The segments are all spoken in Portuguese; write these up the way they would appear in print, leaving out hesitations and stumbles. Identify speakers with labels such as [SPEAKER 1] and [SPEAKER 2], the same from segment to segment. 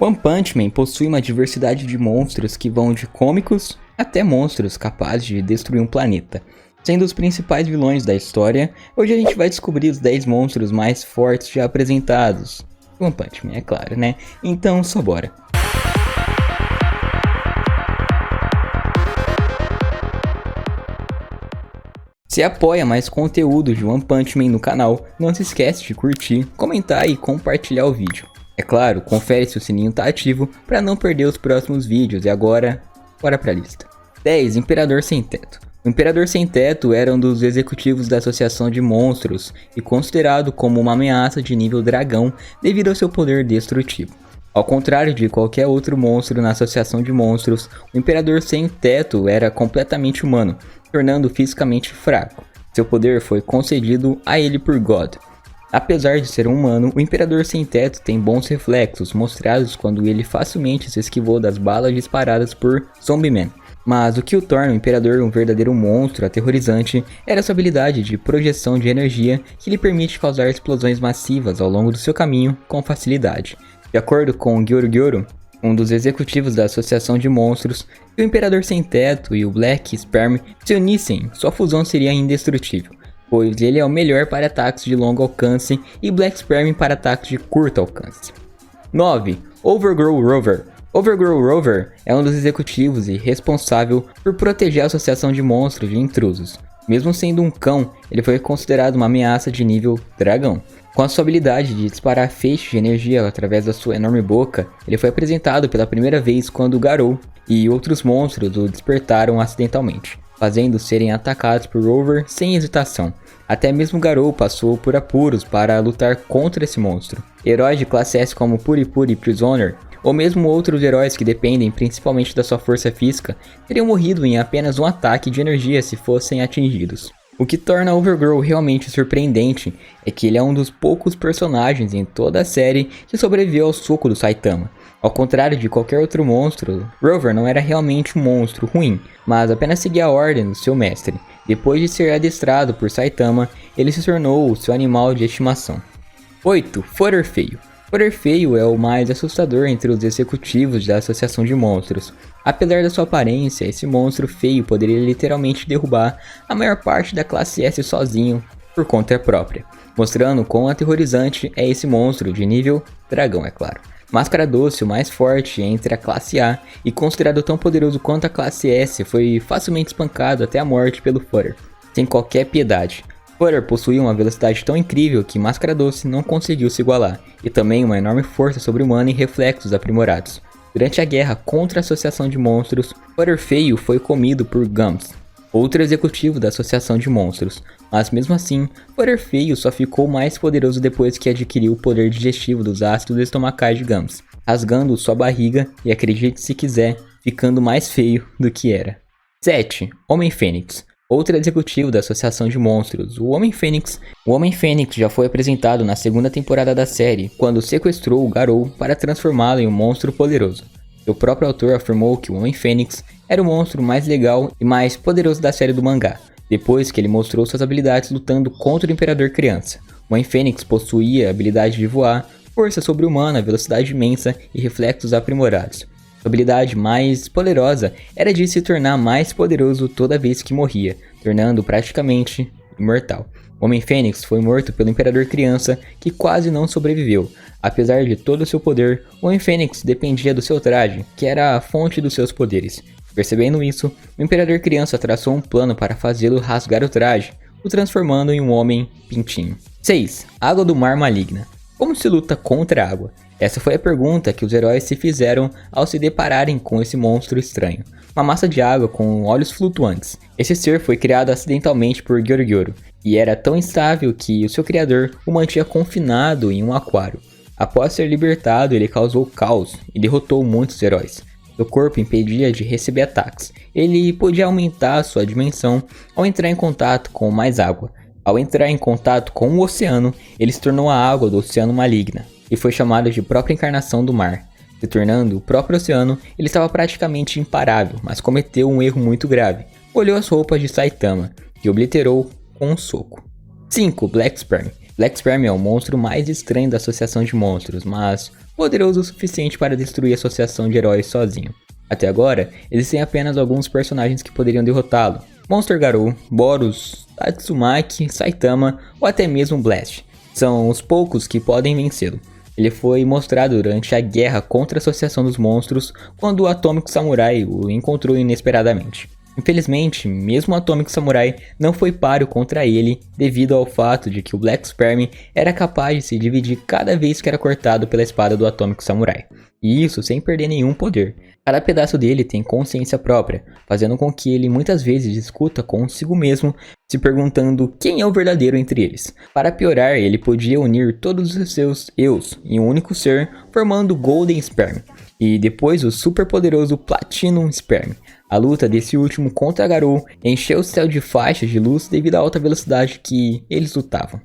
[SPEAKER 1] One Punch Man possui uma diversidade de monstros que vão de cômicos até monstros capazes de destruir um planeta. Sendo os principais vilões da história, hoje a gente vai descobrir os 10 monstros mais fortes já apresentados. One Punch Man, é claro, né? Então só bora. Se apoia mais conteúdo de One Punch Man no canal, não se esquece de curtir, comentar e compartilhar o vídeo. É claro, confere se o sininho tá ativo para não perder os próximos vídeos. E agora, bora pra lista. 10. Imperador Sem Teto. O Imperador Sem Teto era um dos executivos da Associação de Monstros e considerado como uma ameaça de nível dragão devido ao seu poder destrutivo. Ao contrário de qualquer outro monstro na Associação de Monstros, o Imperador Sem Teto era completamente humano, tornando fisicamente fraco. Seu poder foi concedido a ele por God. Apesar de ser um humano, o Imperador Sem Teto tem bons reflexos, mostrados quando ele facilmente se esquivou das balas disparadas por Zombie Man. Mas o que o torna o Imperador um verdadeiro monstro aterrorizante era sua habilidade de projeção de energia que lhe permite causar explosões massivas ao longo do seu caminho com facilidade. De acordo com Gyoru Gyoru, um dos executivos da Associação de Monstros, se o Imperador Sem Teto e o Black Sperm se unissem, sua fusão seria indestrutível, pois ele é o melhor para ataques de longo alcance e Black Sperm para ataques de curto alcance. 9. Overgrow Rover. Overgrow Rover é um dos executivos e responsável por proteger a Associação de Monstros de intrusos. Mesmo sendo um cão, ele foi considerado uma ameaça de nível dragão. Com a sua habilidade de disparar feixes de energia através da sua enorme boca, ele foi apresentado pela primeira vez quando Garou e outros monstros o despertaram acidentalmente, fazendo serem atacados por Rover sem hesitação. Até mesmo Garou passou por apuros para lutar contra esse monstro. Heróis de classe S como Puri Puri Prisoner, ou mesmo outros heróis que dependem principalmente da sua força física, teriam morrido em apenas um ataque de energia se fossem atingidos. O que torna Overgrow realmente surpreendente é que ele é um dos poucos personagens em toda a série que sobreviveu ao soco do Saitama. Ao contrário de qualquer outro monstro, Rover não era realmente um monstro ruim, mas apenas seguia a ordem do seu mestre. Depois de ser adestrado por Saitama, ele se tornou o seu animal de estimação. 8. Furter Feio. Furter Feio é o mais assustador entre os executivos da Associação de Monstros. Apesar da sua aparência, esse monstro feio poderia literalmente derrubar a maior parte da classe S sozinho, por conta própria, mostrando quão aterrorizante é esse monstro de nível dragão, é claro. Máscara Doce, o mais forte entre a classe A e considerado tão poderoso quanto a classe S, foi facilmente espancado até a morte pelo Furter, sem qualquer piedade. Furter possuía uma velocidade tão incrível que Máscara Doce não conseguiu se igualar, e também uma enorme força sobre-humana e reflexos aprimorados. Durante a guerra contra a Associação de Monstros, Furter Feio foi comido por Gums, outro executivo da Associação de Monstros, mas mesmo assim, Furter Feio só ficou mais poderoso depois que adquiriu o poder digestivo dos ácidos estomacais de Gums, rasgando sua barriga e, acredite se quiser, ficando mais feio do que era. 7. Homem-Fênix. Outro executivo da Associação de Monstros, o Homem-Fênix. O Homem-Fênix já foi apresentado na segunda temporada da série, quando sequestrou o Garou para transformá-lo em um monstro poderoso. Seu próprio autor afirmou que o Homem-Fênix era o monstro mais legal e mais poderoso da série do mangá, depois que ele mostrou suas habilidades lutando contra o Imperador Criança. O Homem-Fênix possuía a habilidade de voar, força sobre-humana, velocidade imensa e reflexos aprimorados. Sua habilidade mais poderosa era de se tornar mais poderoso toda vez que morria, tornando-o praticamente imortal. O Homem-Fênix foi morto pelo Imperador Criança, que quase não sobreviveu. Apesar de todo o seu poder, o Homem-Fênix dependia do seu traje, que era a fonte dos seus poderes. Percebendo isso, o Imperador Criança traçou um plano para fazê-lo rasgar o traje, o transformando em um homem pintinho. 6. Água do Mar Maligna. Como se luta contra a água? Essa foi a pergunta que os heróis se fizeram ao se depararem com esse monstro estranho. Uma massa de água com olhos flutuantes. Esse ser foi criado acidentalmente por Gyoru Gyoru, e era tão instável que o seu criador o mantinha confinado em um aquário. Após ser libertado, ele causou caos e derrotou muitos heróis. Seu corpo impedia de receber ataques. Ele podia aumentar sua dimensão ao entrar em contato com mais água. Ao entrar em contato com o oceano, ele se tornou a água do Oceano Maligna, e foi chamado de própria encarnação do mar. Se tornando o próprio oceano, ele estava praticamente imparável, mas cometeu um erro muito grave. Olhou as roupas de Saitama, que obliterou com um soco. 5. Black Sperm. Black Sperm é o monstro mais estranho da Associação de Monstros, mas poderoso o suficiente para destruir a associação de heróis sozinho. Até agora, existem apenas alguns personagens que poderiam derrotá-lo: Monster Garou, Boros, Tatsumaki, Saitama ou até mesmo Blast. São os poucos que podem vencê-lo. Ele foi mostrado durante a guerra contra a Associação dos Monstros, quando o Atômico Samurai o encontrou inesperadamente. Infelizmente, mesmo o Atômico Samurai não foi páreo contra ele, devido ao fato de que o Black Sperm era capaz de se dividir cada vez que era cortado pela espada do Atômico Samurai. E isso sem perder nenhum poder. Cada pedaço dele tem consciência própria, fazendo com que ele muitas vezes discuta consigo mesmo, se perguntando quem é o verdadeiro entre eles. Para piorar, ele podia unir todos os seus eus em um único ser, formando o Golden Sperm, e depois o super poderoso Platinum Sperm. A luta desse último contra Garou encheu o céu de faixas de luz devido à alta velocidade que eles lutavam.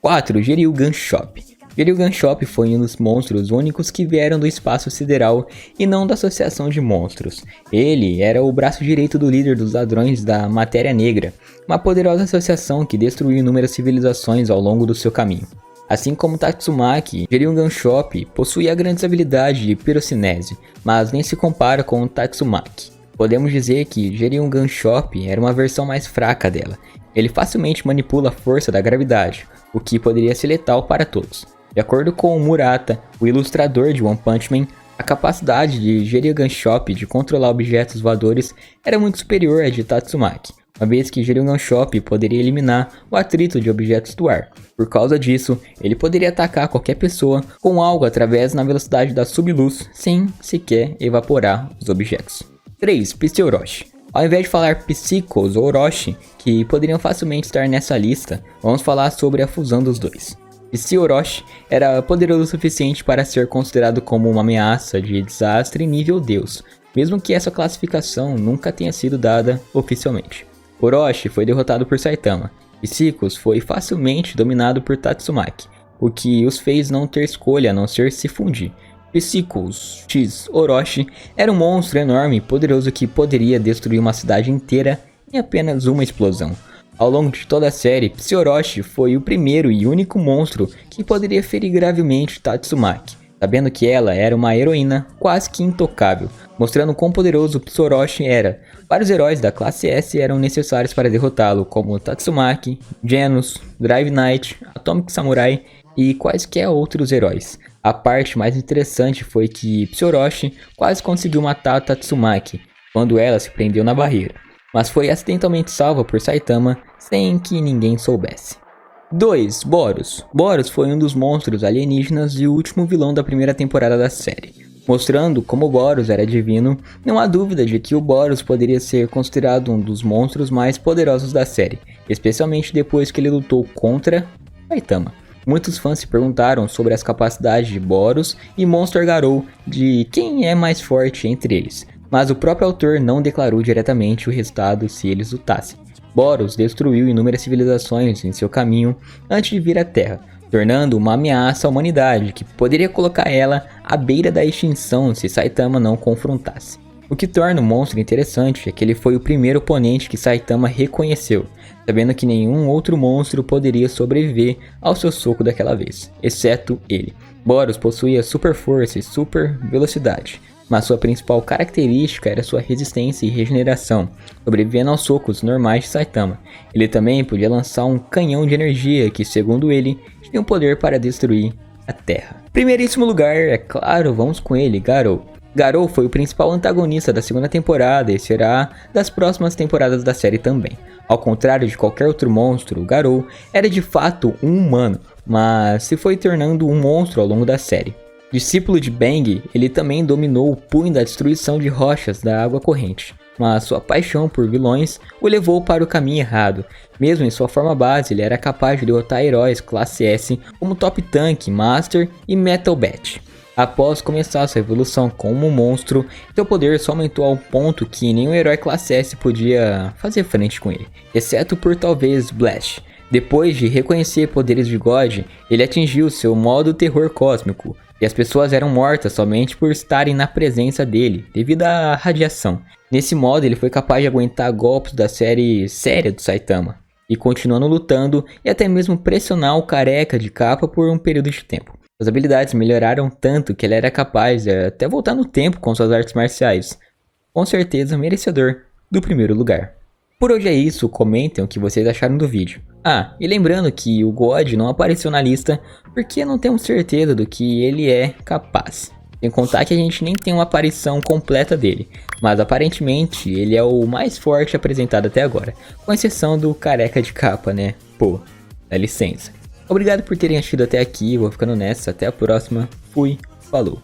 [SPEAKER 1] 4. Geryugan Shop. Geryugan Shop foi um dos monstros únicos que vieram do espaço sideral e não da Associação de Monstros. Ele era o braço direito do líder dos ladrões da Matéria Negra, uma poderosa associação que destruiu inúmeras civilizações ao longo do seu caminho. Assim como Tatsumaki, Geryugan Shop possuía grandes habilidades de pirocinese, mas nem se compara com Tatsumaki. Podemos dizer que Geryugan Shop era uma versão mais fraca dela. Ele facilmente manipula a força da gravidade, o que poderia ser letal para todos. De acordo com Murata, o ilustrador de One Punch Man, a capacidade de Geryugan Shop de controlar objetos voadores era muito superior à de Tatsumaki, uma vez que Geryugan Shop poderia eliminar o atrito de objetos do ar. Por causa disso, ele poderia atacar qualquer pessoa com algo através na velocidade da subluz, sem sequer evaporar os objetos. 3. Psi-Orochi. Ao invés de falar Psychos ou Orochi, que poderiam facilmente estar nessa lista, vamos falar sobre a fusão dos dois. Psi-Orochi era poderoso o suficiente para ser considerado como uma ameaça de desastre nível Deus, mesmo que essa classificação nunca tenha sido dada oficialmente. Orochi foi derrotado por Saitama. Psychos foi facilmente dominado por Tatsumaki, o que os fez não ter escolha a não ser se fundir. Psychos X Orochi era um monstro enorme e poderoso que poderia destruir uma cidade inteira em apenas uma explosão. Ao longo de toda a série, Psi-Orochi foi o primeiro e único monstro que poderia ferir gravemente Tatsumaki, sabendo que ela era uma heroína quase que intocável, mostrando quão poderoso Psi-Orochi era. Vários heróis da classe S eram necessários para derrotá-lo, como Tatsumaki, Genos, Drive Knight, Atômico Samurai e quaisquer outros heróis. A parte mais interessante foi que Psi-Orochi quase conseguiu matar Tatsumaki quando ela se prendeu na barreira, mas foi acidentalmente salva por Saitama sem que ninguém soubesse. 2. Boros. Boros foi um dos monstros alienígenas e o último vilão da primeira temporada da série. Mostrando como Boros era divino, não há dúvida de que o Boros poderia ser considerado um dos monstros mais poderosos da série, especialmente depois que ele lutou contra Saitama. Muitos fãs se perguntaram sobre as capacidades de Boros e Monster Garou, de quem é mais forte entre eles, mas o próprio autor não declarou diretamente o resultado se eles lutassem. Boros destruiu inúmeras civilizações em seu caminho antes de vir à Terra, tornando uma ameaça à humanidade que poderia colocar ela à beira da extinção se Saitama não confrontasse. O que torna o monstro interessante é que ele foi o primeiro oponente que Saitama reconheceu, sabendo que nenhum outro monstro poderia sobreviver ao seu soco daquela vez, exceto ele. Boros possuía super força e super velocidade, mas sua principal característica era sua resistência e regeneração, sobrevivendo aos socos normais de Saitama. Ele também podia lançar um canhão de energia que, segundo ele, tinha o poder para destruir a Terra. Primeiríssimo lugar, é claro, vamos com ele, Garou. Garou foi o principal antagonista da segunda temporada e será das próximas temporadas da série também. Ao contrário de qualquer outro monstro, Garou era de fato um humano, mas se foi tornando um monstro ao longo da série. Discípulo de Bang, ele também dominou o punho da destruição de rochas da água corrente, mas sua paixão por vilões o levou para o caminho errado. Mesmo em sua forma base, ele era capaz de derrotar heróis classe S como Top Tank, Master e Metal Bat. Após começar sua evolução como monstro, seu poder só aumentou ao ponto que nenhum herói classe S podia fazer frente com ele, exceto por talvez Blast. Depois de reconhecer poderes de God, ele atingiu seu modo terror cósmico, e as pessoas eram mortas somente por estarem na presença dele, devido à radiação. Nesse modo, ele foi capaz de aguentar golpes da série séria do Saitama, e continuando lutando e até mesmo pressionar o careca de capa por um período de tempo. As habilidades melhoraram tanto que ele era capaz de até voltar no tempo com suas artes marciais. Com certeza merecedor do primeiro lugar. Por hoje é isso, comentem o que vocês acharam do vídeo. Ah, e lembrando que o God não apareceu na lista porque não temos certeza do que ele é capaz. Sem contar que a gente nem tem uma aparição completa dele, mas aparentemente ele é o mais forte apresentado até agora, com exceção do careca de capa, né? Pô, dá licença. Obrigado por terem assistido até aqui, vou ficando nessa, até a próxima, fui, falou.